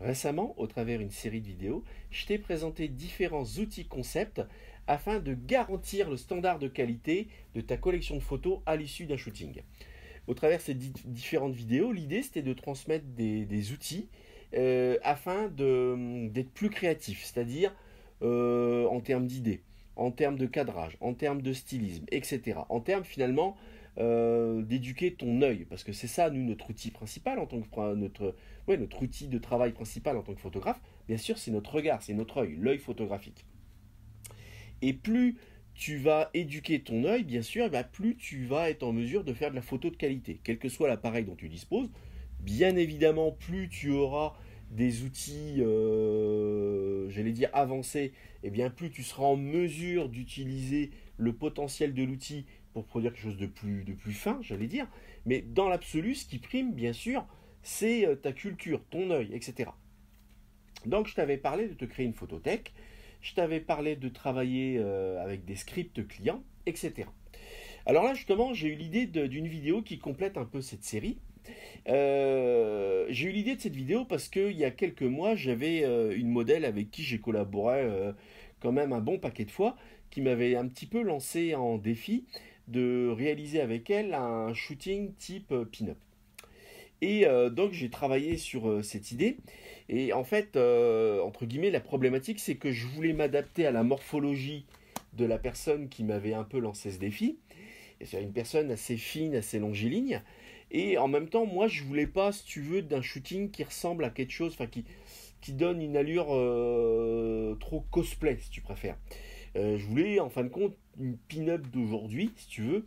Récemment, au travers d'une série de vidéos, je t'ai présenté différents outils concepts afin de garantir le standard de qualité de ta collection de photos à l'issue d'un shooting. Au travers de ces différentes vidéos, l'idée c'était de transmettre des outils afin d'être plus créatif, c'est-à-dire en termes d'idées, en termes de cadrage, en termes de stylisme, etc. En termes finalement d'éduquer ton œil, parce que c'est ça, nous, notre outil principal en tant que notre outil de travail principal en tant que photographe, bien sûr, c'est notre regard, c'est notre œil, l'œil photographique. Et plus tu vas éduquer ton œil, bien sûr, bah, plus tu vas être en mesure de faire de la photo de qualité, quel que soit l'appareil dont tu disposes. Bien évidemment, plus tu auras des outils, j'allais dire avancés, et bien plus tu seras en mesure d'utiliser le potentiel de l'outil pour produire quelque chose de plus fin, j'allais dire. Mais dans l'absolu, ce qui prime, bien sûr, c'est ta culture, ton œil, etc. Donc je t'avais parlé de te créer une photothèque, je t'avais parlé de travailler avec des scripts clients, etc. Alors là justement j'ai eu l'idée d'une vidéo qui complète un peu cette série. J'ai eu l'idée de cette vidéo parce qu'il y a quelques mois j'avais une modèle avec qui j'ai collaboré quand même un bon paquet de fois, qui m'avait un petit peu lancé en défi de réaliser avec elle un shooting type pin-up. Et donc j'ai travaillé sur cette idée. Et en fait, entre guillemets, la problématique, c'est que je voulais m'adapter à la morphologie de la personne qui m'avait un peu lancé ce défi. Et c'est une personne assez fine, assez longiligne. Et en même temps, moi, je voulais pas, si tu veux, d'un shooting qui ressemble à quelque chose, enfin qui donne une allure trop cosplay, si tu préfères. Je voulais, en fin de compte, une pin-up d'aujourd'hui, si tu veux,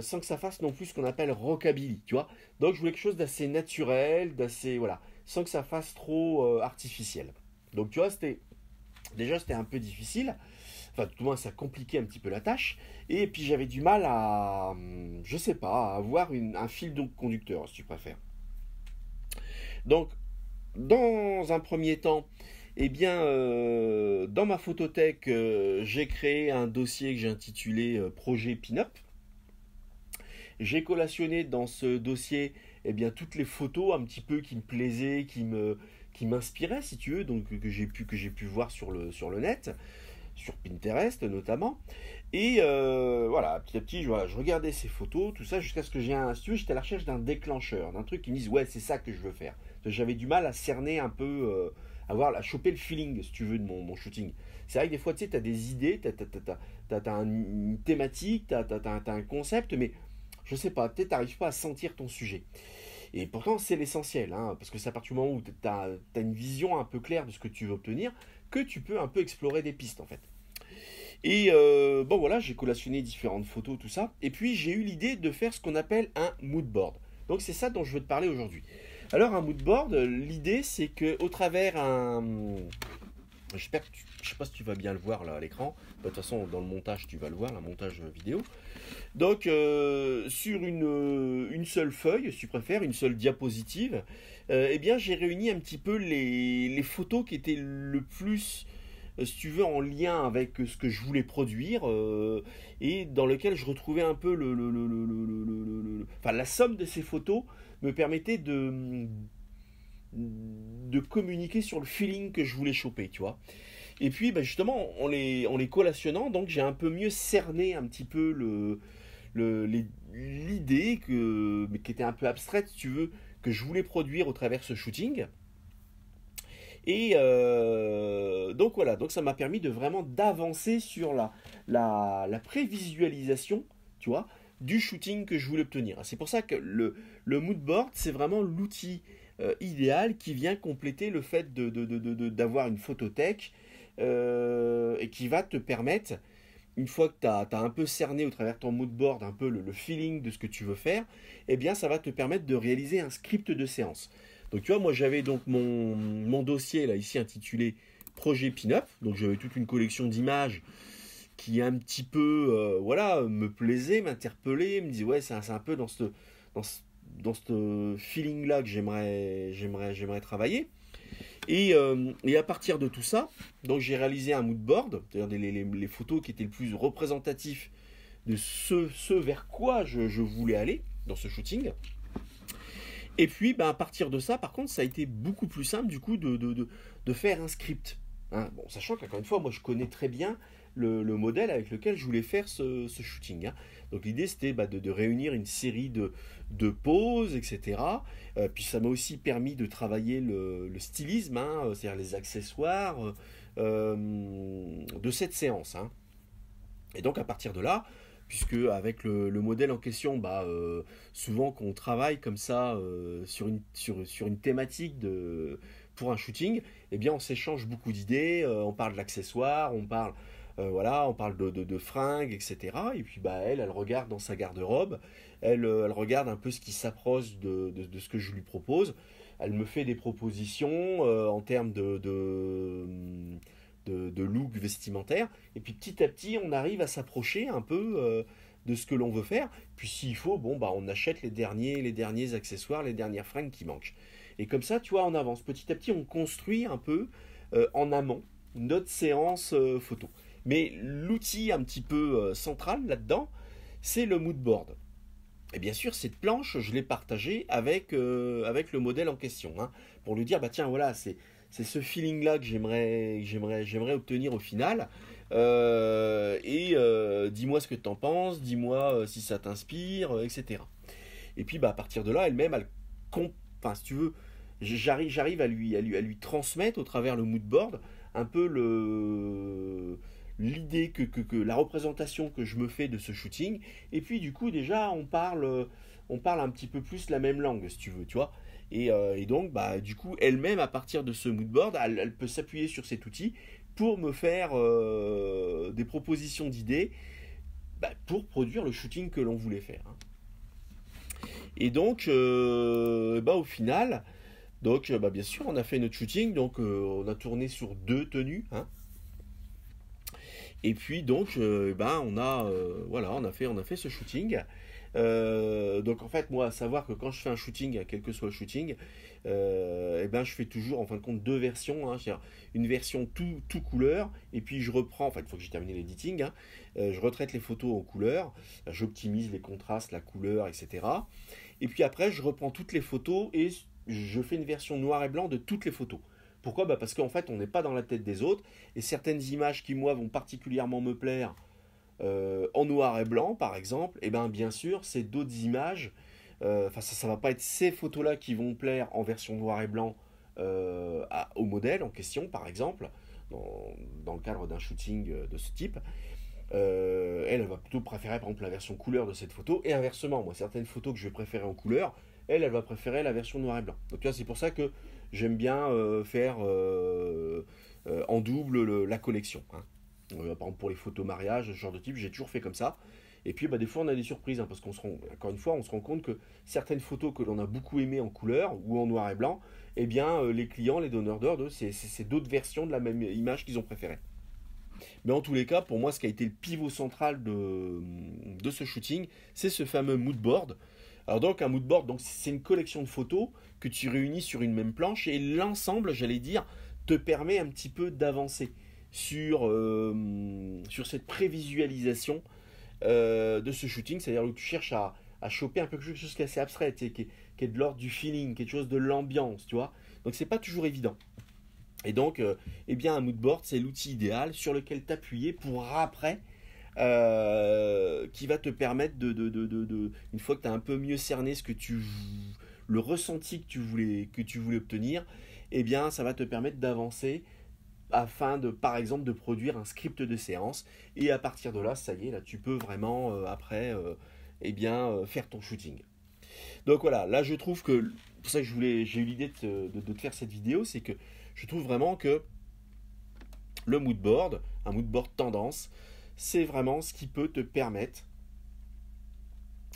sans que ça fasse non plus ce qu'on appelle rockabilly, tu vois. Donc je voulais quelque chose d'assez naturel, d'assez, voilà, sans que ça fasse trop artificiel. Donc tu vois, c'était un peu difficile. Enfin, tout le moins, ça compliquait un petit peu la tâche. Et puis j'avais du mal à, je sais pas, à avoir un fil conducteur, si tu préfères. Donc, dans un premier temps, eh bien, dans ma photothèque, j'ai créé un dossier que j'ai intitulé Projet Pin-Up. J'ai collationné dans ce dossier eh bien, toutes les photos un petit peu qui me plaisaient, qui m'inspiraient, si tu veux, donc que j'ai pu voir sur le net, sur Pinterest notamment. Et voilà, petit à petit, je regardais ces photos, tout ça, jusqu'à ce que si tu veux, j'étais à la recherche d'un déclencheur, d'un truc qui me dise, ouais, c'est ça que je veux faire. J'avais du mal à cerner un peu, à choper le feeling, si tu veux, de mon shooting. C'est vrai que des fois, tu sais, tu as des idées, tu as une thématique, tu as un concept, mais je sais pas, peut-être t'arrives pas à sentir ton sujet. Et pourtant, c'est l'essentiel, hein, parce que c'est à partir du moment où tu as une vision un peu claire de ce que tu veux obtenir, que tu peux un peu explorer des pistes, en fait. Et bon, voilà, j'ai collationné différentes photos, tout ça. Et puis, j'ai eu l'idée de faire ce qu'on appelle un mood board. Donc, c'est ça dont je veux te parler aujourd'hui. Alors, un mood board, l'idée, c'est que au travers j'espère que je sais pas si tu vas bien le voir là à l'écran. De toute façon, dans le montage, tu vas le voir, un montage vidéo. Donc, sur une seule feuille, si tu préfères, une seule diapositive, eh bien, j'ai réuni un petit peu les photos qui étaient le plus, si tu veux, en lien avec ce que je voulais produire, et dans lequel je retrouvais un peu enfin, la somme de ces photos me permettait de communiquer sur le feeling que je voulais choper, tu vois. Et puis, bah, justement, en les collationnant, donc j'ai un peu mieux cerné un petit peu l'idée mais qui était un peu abstraite, si tu veux, que je voulais produire au travers de ce shooting. Et donc voilà, donc ça m'a permis de vraiment d'avancer sur la prévisualisation, tu vois, du shooting que je voulais obtenir. C'est pour ça que le mood board, c'est vraiment l'outil idéal qui vient compléter le fait d'avoir une photothèque et qui va te permettre, une fois que tu as un peu cerné au travers de ton mood board un peu le feeling de ce que tu veux faire, eh bien ça va te permettre de réaliser un script de séance. Donc tu vois, moi j'avais donc mon dossier là ici intitulé Projet Pin-Up, donc j'avais toute une collection d'images qui un petit peu voilà, me plaisait, m'interpellait, me disait ouais c'est un peu dans ce, dans ce feeling là que j'aimerais travailler. Et à partir de tout ça, donc j'ai réalisé un mood board, c'est-à-dire les photos qui étaient le plus représentatifs de ce vers quoi je voulais aller dans ce shooting. Et puis, ben, à partir de ça, par contre, ça a été beaucoup plus simple du coup de faire un script. Hein. Bon, sachant qu'encore une fois, moi je connais très bien le modèle avec lequel je voulais faire ce shooting. Hein. Donc l'idée c'était bah, de réunir une série de poses, etc. Puis ça m'a aussi permis de travailler le stylisme, hein, c'est-à-dire les accessoires de cette séance. Hein. Et donc à partir de là, puisque avec le modèle en question, bah, souvent quand on travaille comme ça sur une thématique pour un shooting, eh bien on s'échange beaucoup d'idées, on parle de l'accessoire, voilà, on parle de fringues, etc. Et puis bah, elle regarde dans sa garde-robe, elle regarde un peu ce qui s'approche de ce que je lui propose. Elle me fait des propositions en termes de look vestimentaire. Et puis petit à petit, on arrive à s'approcher un peu de ce que l'on veut faire. Puis s'il faut, bon, bah, on achète les derniers accessoires, les dernières fringues qui manquent. Et comme ça, tu vois, on avance. Petit à petit, on construit un peu en amont notre séance photo. Mais l'outil un petit peu central là-dedans, c'est le mood board. Et bien sûr, cette planche, je l'ai partagée avec le modèle en question, hein, pour lui dire, bah tiens, voilà, c'est ce feeling-là que j'aimerais obtenir au final. Dis-moi ce que tu en penses, dis-moi si ça t'inspire, etc. Et puis, bah, à partir de là, elle-même, enfin, si tu veux, j'arrive à lui transmettre au travers le mood board un peu l'idée que la représentation que je me fais de ce shooting. Et puis du coup déjà on parle un petit peu plus la même langue si tu veux, tu vois. Et donc bah du coup elle-même à partir de ce moodboard, elle peut s'appuyer sur cet outil pour me faire des propositions d'idées bah, pour produire le shooting que l'on voulait faire. Hein. Et donc bah, au final, donc bah, bien sûr on a fait notre shooting, donc on a tourné sur 2 tenues. Hein. Et puis donc, ben, voilà, on a fait ce shooting. Donc en fait, moi, à savoir que quand je fais un shooting, quel que soit le shooting, eh ben, je fais toujours en fin de compte 2 versions. Hein, c'est-à-dire une version tout couleur, et puis je reprends, enfin, il faut que j'ai terminé l'editing, hein, je retraite les photos en couleur, j'optimise les contrastes, la couleur, etc. Et puis après, je reprends toutes les photos et je fais une version noir et blanc de toutes les photos. Pourquoi bah parce qu'en fait, on n'est pas dans la tête des autres. Et certaines images qui, moi, vont particulièrement me plaire en noir et blanc, par exemple, et bien, bien sûr, c'est d'autres images. Enfin, ça va pas être ces photos-là qui vont plaire en version noir et blanc au modèle en question, par exemple, dans le cadre d'un shooting de ce type. Elle va plutôt préférer, par exemple, la version couleur de cette photo. Et inversement, moi, certaines photos que je vais préférer en couleur, elle va préférer la version noir et blanc. Donc, tu vois, c'est pour ça que j'aime bien faire en double la collection. Hein. Par exemple, pour les photos mariage, ce genre de type, j'ai toujours fait comme ça. Et puis, bah, des fois, on a des surprises, hein, parce encore une fois, on se rend compte que certaines photos que l'on a beaucoup aimées en couleur ou en noir et blanc, eh bien, les clients, les donneurs d'ordre, c'est d'autres versions de la même image qu'ils ont préférée. Mais en tous les cas, pour moi, ce qui a été le pivot central de ce shooting, c'est ce fameux mood board. Alors donc un mood board, donc c'est une collection de photos que tu réunis sur une même planche et l'ensemble, j'allais dire, te permet un petit peu d'avancer sur cette prévisualisation de ce shooting, c'est-à-dire où tu cherches à choper un peu quelque chose qui est assez abstrait, qui est de l'ordre du feeling, quelque chose de l'ambiance, tu vois. Donc c'est pas toujours évident. Et donc, eh bien, un mood board, c'est l'outil idéal sur lequel t'appuyer pour après, qui va te permettre une fois que tu as un peu mieux cerné le ressenti que tu voulais obtenir, eh bien, ça va te permettre d'avancer afin de, par exemple, de produire un script de séance. Et à partir de là, ça y est, là, tu peux vraiment après, eh bien, faire ton shooting. Donc voilà, là, je trouve que pour ça que j'ai eu l'idée de te faire cette vidéo, c'est que je trouve vraiment que le mood board, un mood board tendance, c'est vraiment ce qui peut te permettre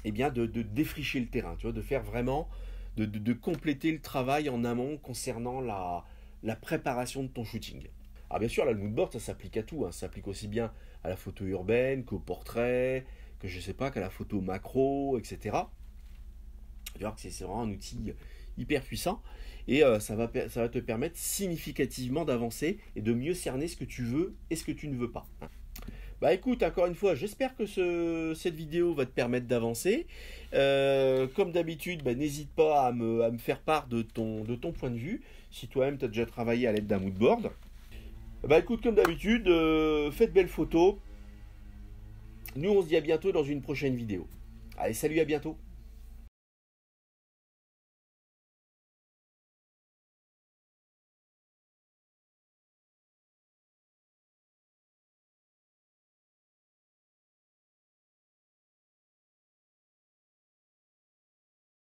eh bien, de défricher le terrain, tu vois, de faire vraiment, de compléter le travail en amont concernant la préparation de ton shooting. Alors bien sûr, là, le mood board, ça s'applique à tout, hein. Ça s'applique aussi bien à la photo urbaine qu'au portrait, que je sais pas, qu'à la photo macro, etc. Tu vois que c'est vraiment un outil hyper puissant et ça va te permettre significativement d'avancer et de mieux cerner ce que tu veux et ce que tu ne veux pas. Hein. Bah écoute, encore une fois, j'espère que cette vidéo va te permettre d'avancer. Comme d'habitude, bah, n'hésite pas à me faire part de ton point de vue, si toi-même tu as déjà travaillé à l'aide d'un moodboard. Bah écoute, comme d'habitude, fais de belles photos. Nous, on se dit à bientôt dans une prochaine vidéo. Allez, salut, à bientôt.